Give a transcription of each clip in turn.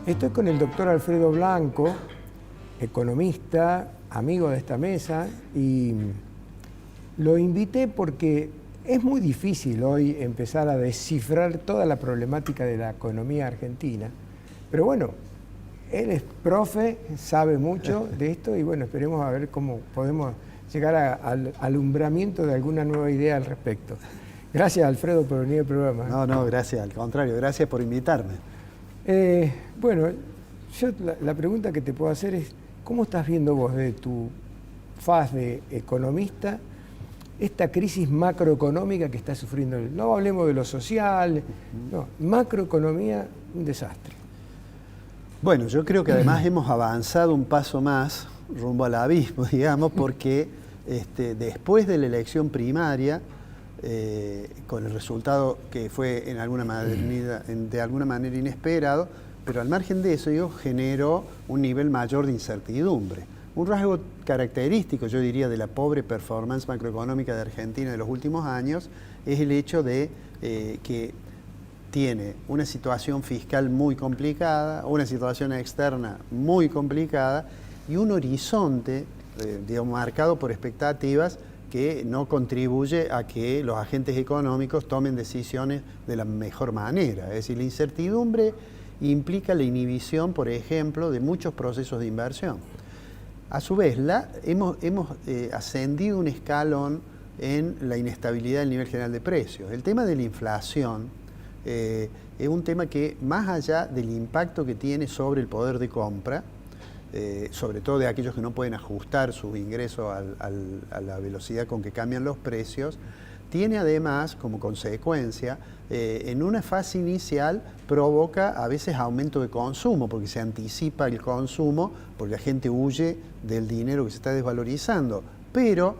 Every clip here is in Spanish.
Estoy con el doctor Alfredo Blanco, economista, amigo de esta mesa, y lo invité porque es muy difícil hoy empezar a descifrar toda la problemática de la economía argentina. Pero bueno, él es profe, sabe mucho de esto y bueno, esperemos a ver cómo podemos llegar al alumbramiento de alguna nueva idea al respecto. Gracias, Alfredo, por venir al programa. No, gracias, al contrario, gracias por invitarme. Bueno, yo la pregunta que te puedo hacer es, ¿cómo estás viendo vos de tu faz de economista esta crisis macroeconómica que está sufriendo? No hablemos de lo social, no, macroeconomía, un desastre. Bueno, yo creo que además hemos avanzado un paso más rumbo al abismo, digamos, porque después de la elección primaria, con el resultado que fue de alguna manera inesperado, pero al margen de eso, generó un nivel mayor de incertidumbre. Un rasgo característico, yo diría, de la pobre performance macroeconómica de Argentina de los últimos años es el hecho de que tiene una situación fiscal muy complicada, una situación externa muy complicada y un horizonte marcado por expectativas que no contribuye a que los agentes económicos tomen decisiones de la mejor manera. Es decir, la incertidumbre implica la inhibición, por ejemplo, de muchos procesos de inversión. A su vez, hemos ascendido un escalón en la inestabilidad del nivel general de precios. El tema de la inflación es un tema que, más allá del impacto que tiene sobre el poder de compra, sobre todo de aquellos que no pueden ajustar sus ingresos a la velocidad con que cambian los precios, tiene además como consecuencia, en una fase inicial provoca a veces aumento de consumo, porque se anticipa el consumo, porque la gente huye del dinero que se está desvalorizando. Pero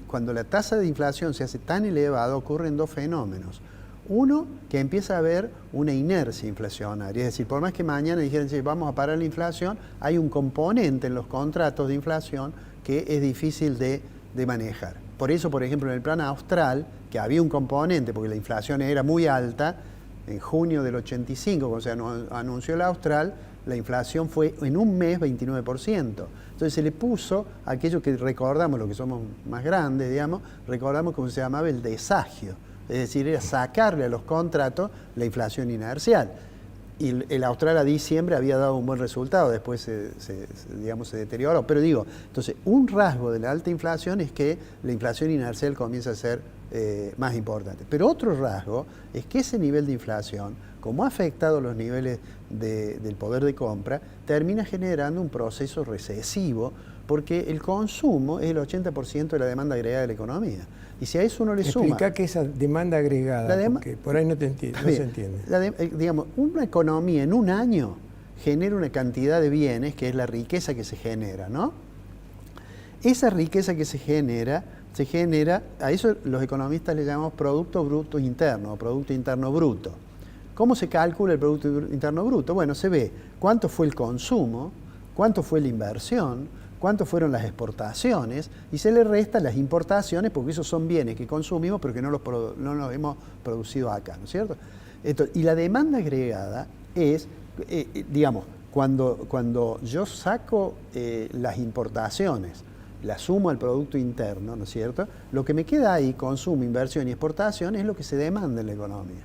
cuando la tasa de inflación se hace tan elevada, ocurren dos fenómenos. Uno, que empieza a haber una inercia inflacionaria, es decir, por más que mañana dijeran, vamos a parar la inflación, hay un componente en los contratos de inflación que es difícil de manejar. Por eso, por ejemplo, en el plan austral, que había un componente, porque la inflación era muy alta, en junio del 85, cuando se anunció el austral, la inflación fue en un mes 29%. Entonces se le puso aquello que recordamos, los que somos más grandes, digamos, recordamos cómo se llamaba el desagio. Es decir, era sacarle a los contratos la inflación inercial. Y el austral a diciembre había dado un buen resultado, después se deterioró. Pero digo, entonces, un rasgo de la alta inflación es que la inflación inercial comienza a ser más importante. Pero otro rasgo es que ese nivel de inflación, como ha afectado los niveles del poder de compra, termina generando un proceso recesivo, porque el consumo es el 80% de la demanda agregada de la economía. Y si a eso uno le suma... Explica qué es esa demanda agregada, porque por ahí no se entiende. Digamos, una economía en un año genera una cantidad de bienes, que es la riqueza que se genera, ¿no? Esa riqueza que se genera, a eso los economistas le llamamos Producto Bruto Interno, o Producto Interno Bruto. ¿Cómo se calcula el Producto Interno Bruto? Bueno, se ve cuánto fue el consumo, cuánto fue la inversión, cuánto fueron las exportaciones, y se le restan las importaciones, porque esos son bienes que consumimos, pero que no los hemos producido acá, ¿no es cierto? Y la demanda agregada es, digamos, cuando yo saco las importaciones, las sumo al Producto Interno, ¿no es cierto? Lo que me queda ahí, consumo, inversión y exportación, es lo que se demanda en la economía.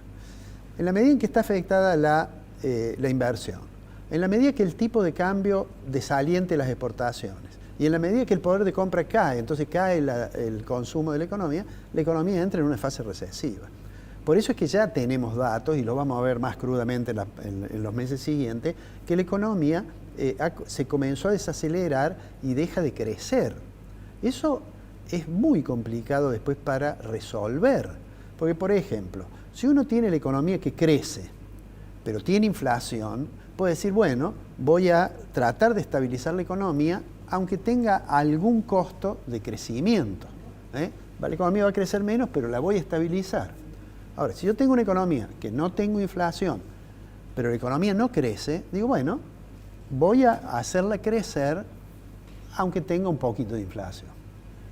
En la medida en que está afectada la inversión, en la medida que el tipo de cambio desaliente las exportaciones y en la medida que el poder de compra cae, entonces cae el consumo de la economía entra en una fase recesiva. Por eso es que ya tenemos datos, y lo vamos a ver más crudamente en los meses siguientes, que la economía se comenzó a desacelerar y deja de crecer. Eso es muy complicado después para resolver, porque por ejemplo, si uno tiene la economía que crece, pero tiene inflación, puede decir, bueno, voy a tratar de estabilizar la economía, aunque tenga algún costo de crecimiento. La economía va a crecer menos, pero la voy a estabilizar. Ahora, si yo tengo una economía que no tengo inflación, pero la economía no crece, digo, bueno, voy a hacerla crecer, aunque tenga un poquito de inflación.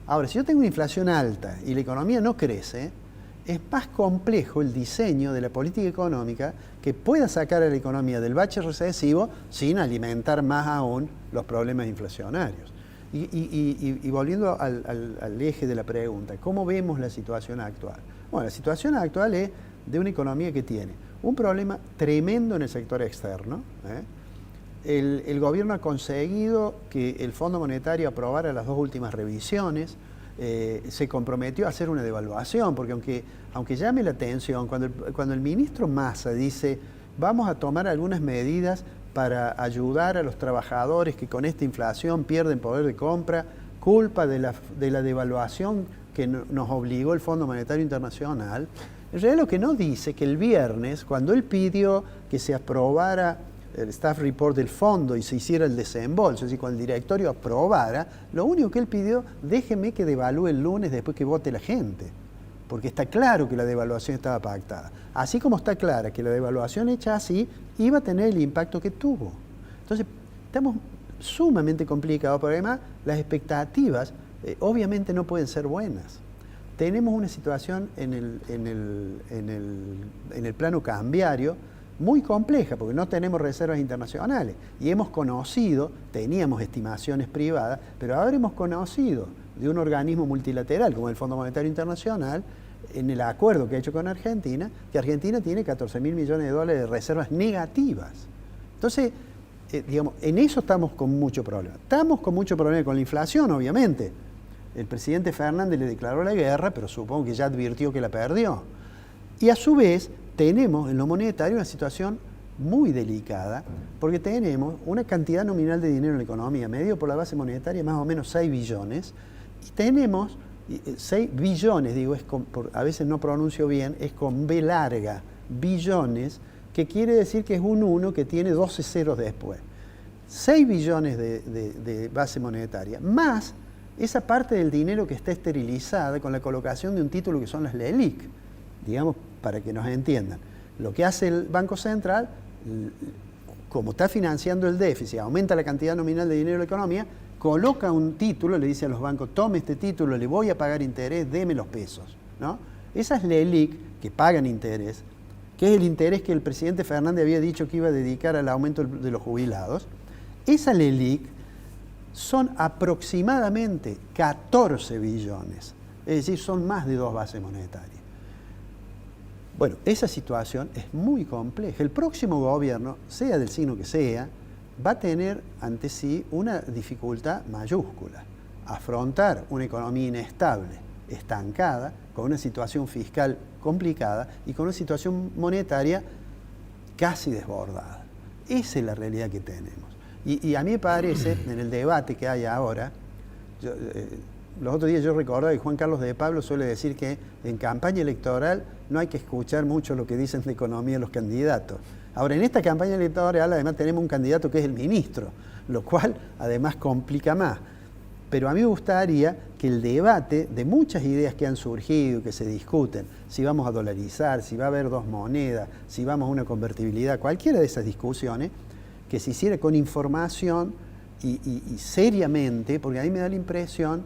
Ahora, si yo tengo una inflación alta y la economía no crece, es más complejo el diseño de la política económica que pueda sacar a la economía del bache recesivo sin alimentar más aún los problemas inflacionarios. Y volviendo al eje de la pregunta, ¿cómo vemos la situación actual? Bueno, la situación actual es de una economía que tiene un problema tremendo en el sector externo. El gobierno ha conseguido que el Fondo Monetario aprobara las 2 últimas revisiones. Se comprometió a hacer una devaluación, porque aunque llame la atención, cuando el ministro Massa dice vamos a tomar algunas medidas para ayudar a los trabajadores que con esta inflación pierden poder de compra, culpa de la devaluación que nos obligó el Fondo Monetario Internacional, en realidad lo que no dice que el viernes, cuando él pidió que se aprobara el staff report del fondo y se hiciera el desembolso, es decir, cuando el directorio aprobara, lo único que él pidió, déjeme que devalúe el lunes después que vote la gente, porque está claro que la devaluación estaba pactada. Así como está clara que la devaluación hecha así iba a tener el impacto que tuvo. Entonces, estamos sumamente complicados, pero además las expectativas obviamente no pueden ser buenas. Tenemos una situación en el plano cambiario muy compleja, porque no tenemos reservas internacionales y teníamos estimaciones privadas, pero ahora hemos conocido de un organismo multilateral como el Fondo Monetario Internacional, en el acuerdo que ha hecho con Argentina, que Argentina tiene 14.000 millones de dólares de reservas negativas. Entonces, digamos, en eso estamos con mucho problema. Estamos con mucho problema con la inflación, obviamente. El presidente Fernández le declaró la guerra, pero supongo que ya advirtió que la perdió. Y a su vez, tenemos en lo monetario una situación muy delicada, porque tenemos una cantidad nominal de dinero en la economía, medido por la base monetaria, más o menos 6 billones, y tenemos 6 billones, digo, a veces no pronuncio bien, es con B larga, billones, que quiere decir que es un 1 que tiene 12 ceros después. 6 billones de base monetaria, más esa parte del dinero que está esterilizada con la colocación de un título que son las LELIQ, digamos, para que nos entiendan. Lo que hace el Banco Central, como está financiando el déficit, aumenta la cantidad nominal de dinero de la economía, coloca un título, le dice a los bancos, tome este título, le voy a pagar interés, deme los pesos, ¿no? Esas LELIQ que pagan interés, que es el interés que el presidente Fernández había dicho que iba a dedicar al aumento de los jubilados, esas LELIQ son aproximadamente 14 billones, es decir, son más de 2 bases monetarias. Bueno, esa situación es muy compleja. El próximo gobierno, sea del signo que sea, va a tener ante sí una dificultad mayúscula. Afrontar una economía inestable, estancada, con una situación fiscal complicada y con una situación monetaria casi desbordada. Esa es la realidad que tenemos. Y a mí me parece, en el debate que hay ahora, los otros días yo recordaba que Juan Carlos de Pablo suele decir que en campaña electoral no hay que escuchar mucho lo que dicen de economía los candidatos. Ahora, en esta campaña electoral además tenemos un candidato que es el ministro, lo cual además complica más. Pero a mí me gustaría que el debate de muchas ideas que han surgido, que se discuten, si vamos a dolarizar, si va a haber 2 monedas, si vamos a una convertibilidad, cualquiera de esas discusiones, que se hiciera con información y seriamente, porque a mí me da la impresión,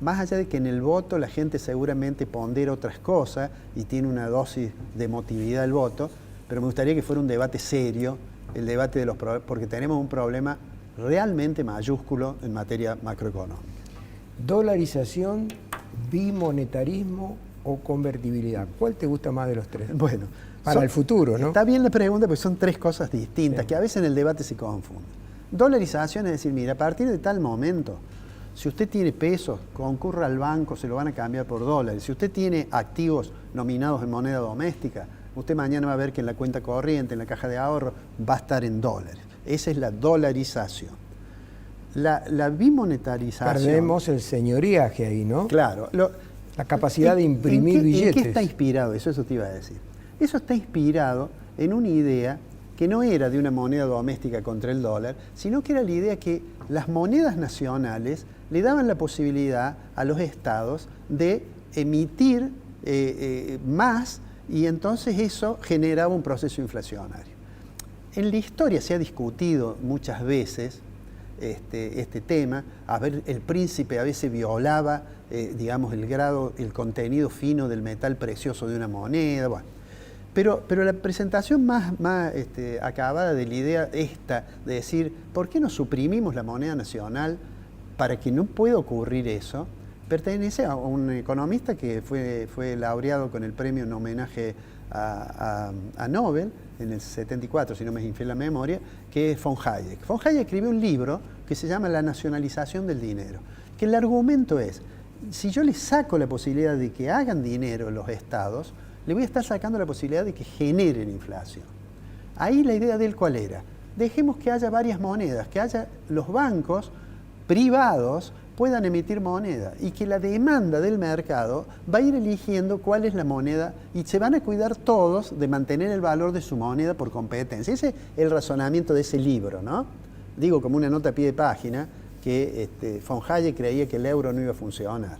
más allá de que en el voto la gente seguramente pondera otras cosas y tiene una dosis de emotividad del voto, pero me gustaría que fuera un debate serio, el debate de los problemas, porque tenemos un problema realmente mayúsculo en materia macroeconómica. Dolarización, bimonetarismo o convertibilidad. ¿Cuál te gusta más de los tres? Bueno, para el futuro, ¿no? Está bien la pregunta, porque son 3 cosas distintas, sí, que a veces en el debate se confunden. Dolarización es decir, mira, a partir de tal momento, si usted tiene pesos, concurra al banco, se lo van a cambiar por dólares. Si usted tiene activos nominados en moneda doméstica, usted mañana va a ver que en la cuenta corriente, en la caja de ahorro, va a estar en dólares. Esa es la dolarización. La bimonetarización... Perdemos el señoriaje ahí, ¿no? Claro. La capacidad de imprimir billetes. ¿En qué está inspirado eso? Eso te iba a decir. Eso está inspirado en una idea que no era de una moneda doméstica contra el dólar, sino que era la idea que las monedas nacionales le daban la posibilidad a los estados de emitir más, y entonces eso generaba un proceso inflacionario. En la historia se ha discutido muchas veces este tema. A ver, el príncipe a veces violaba, digamos, el contenido fino del metal precioso de una moneda. Bueno. Pero la presentación más acabada de la idea esta, de decir, ¿por qué no suprimimos la moneda nacional para que no pueda ocurrir eso? Pertenece a un economista que fue laureado con el premio en homenaje a Nobel en el 74, si no me es infiel la memoria, que es von Hayek. Von Hayek escribió un libro que se llama La nacionalización del dinero, que el argumento es, si yo les saco la posibilidad de que hagan dinero los estados, le voy a estar sacando la posibilidad de que generen inflación. Ahí la idea de él, ¿cuál era? Dejemos que haya varias monedas, que haya los bancos privados puedan emitir moneda y que la demanda del mercado va a ir eligiendo cuál es la moneda y se van a cuidar todos de mantener el valor de su moneda por competencia. Ese es el razonamiento de ese libro, ¿no? Digo como una nota a pie de página que von Hayek creía que el euro no iba a funcionar.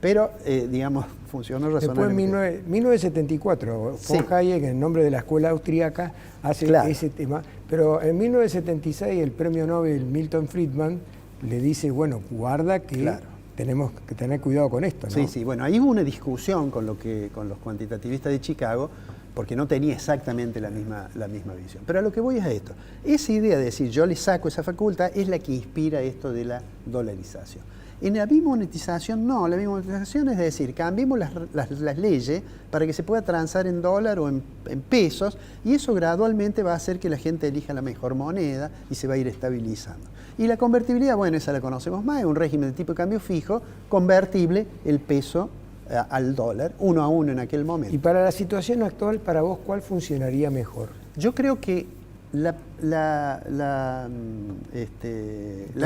Pero, digamos, funcionó razonablemente. Después, en 1974, Sí. von Hayek, en nombre de la escuela austríaca, hace ese tema. Pero en 1976, el premio Nobel Milton Friedman le dice, bueno, guarda que tenemos que tener cuidado con esto, ¿no? Sí, sí. Bueno, ahí hubo una discusión con los cuantitativistas de Chicago, porque no tenía exactamente la misma visión. Pero a lo que voy es a esto. Esa idea de decir, yo le saco esa facultad, es la que inspira esto de la dolarización. En la bimonetización no, la bimonetización es decir, cambiemos las leyes para que se pueda transar en dólar o en pesos, y eso gradualmente va a hacer que la gente elija la mejor moneda y se va a ir estabilizando. Y la convertibilidad, bueno, esa la conocemos más, es un régimen de tipo de cambio fijo, convertible el peso al dólar, 1 a 1 en aquel momento. Y para la situación actual, para vos, ¿cuál funcionaría mejor? Yo creo que la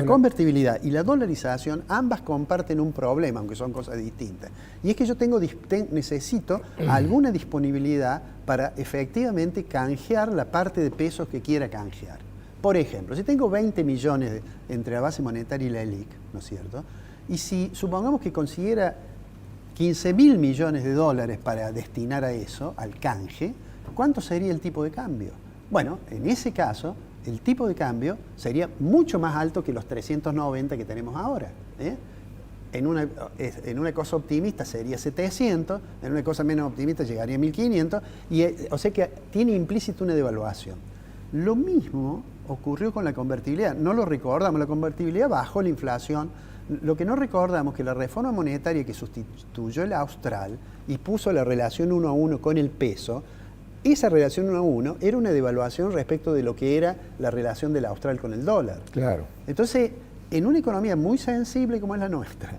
convertibilidad y la dolarización ambas comparten un problema, aunque son cosas distintas. Y es que yo necesito alguna disponibilidad para efectivamente canjear la parte de pesos que quiera canjear. Por ejemplo, si tengo 20 millones entre la base monetaria y la ELIC, ¿no es cierto? Y si supongamos que consiguiera 15.000 millones de dólares para destinar a eso, al canje, ¿cuánto sería el tipo de cambio? Bueno, en ese caso, el tipo de cambio sería mucho más alto que los 390 que tenemos ahora. En una cosa optimista sería 700, en una cosa menos optimista llegaría a 1.500, o sea que tiene implícito una devaluación. Lo mismo ocurrió con la convertibilidad. No lo recordamos, la convertibilidad bajó la inflación. Lo que no recordamos es que la reforma monetaria que sustituyó el austral y puso la relación 1 a 1 con el peso, esa relación 1 a 1 era una devaluación respecto de lo que era la relación del austral con el dólar. Claro. Entonces, en una economía muy sensible como es la nuestra,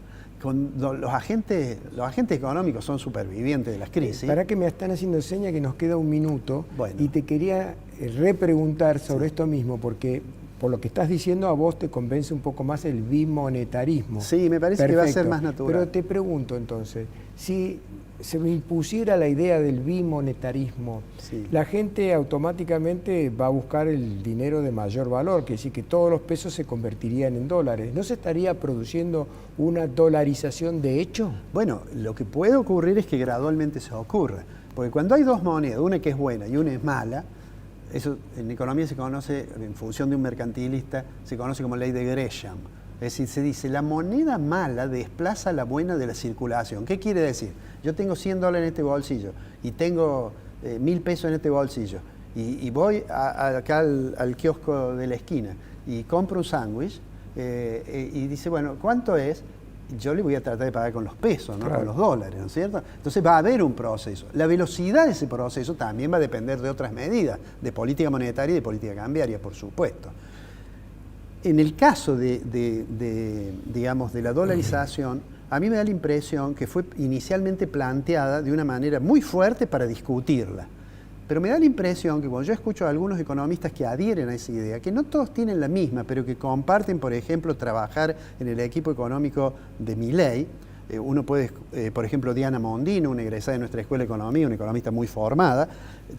con los agentes económicos son supervivientes de las crisis. Para que me están haciendo señas que nos queda un minuto, bueno, y te quería repreguntar sobre esto mismo, porque por lo que estás diciendo a vos te convence un poco más el bimonetarismo. Sí, me parece que va a ser más natural. Pero te pregunto entonces, si se me impusiera la idea del bimonetarismo, la gente automáticamente va a buscar el dinero de mayor valor, que decir que todos los pesos se convertirían en dólares. ¿No se estaría produciendo una dolarización de hecho? Bueno, lo que puede ocurrir es que gradualmente se ocurra. Porque cuando hay dos monedas, una que es buena y una es mala, eso en economía se conoce, en función de un mercantilista, se conoce como ley de Gresham. Es decir, se dice, la moneda mala desplaza a la buena de la circulación. ¿Qué quiere decir? Yo tengo 100 dólares en este bolsillo y tengo 1.000 pesos en este bolsillo y voy acá al kiosco de la esquina y compro un sándwich y dice, bueno, ¿cuánto es? Yo le voy a tratar de pagar con los pesos, no con los dólares, ¿no es cierto? Entonces va a haber un proceso. La velocidad de ese proceso también va a depender de otras medidas, de política monetaria y de política cambiaria, por supuesto. En el caso digamos, de la dolarización, a mí me da la impresión que fue inicialmente planteada de una manera muy fuerte para discutirla. Pero me da la impresión que cuando yo escucho a algunos economistas que adhieren a esa idea, que no todos tienen la misma, pero que comparten, por ejemplo, trabajar en el equipo económico de Milei. Uno puede, por ejemplo, Diana Mondino, una egresada de nuestra Escuela de Economía, una economista muy formada,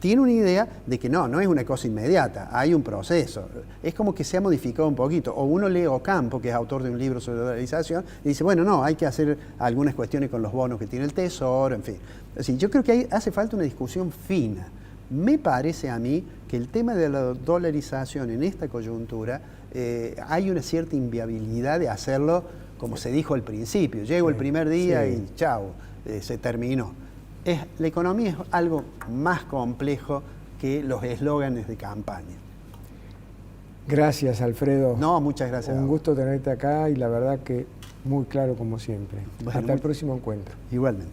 tiene una idea de que no es una cosa inmediata, hay un proceso. Es como que se ha modificado un poquito. O uno lee Ocampo, que es autor de un libro sobre dolarización, y dice, bueno, no, hay que hacer algunas cuestiones con los bonos que tiene el Tesoro, en fin. Así, yo creo que hace falta una discusión fina, Me parece a mí que el tema de la dolarización en esta coyuntura, hay una cierta inviabilidad de hacerlo como se dijo al principio. Llego el primer día y chao, se terminó. La economía es algo más complejo que los eslóganes de campaña. Gracias, Alfredo. No, muchas gracias. Un gusto tenerte acá y la verdad que muy claro como siempre. Bueno, hasta el próximo encuentro. Igualmente.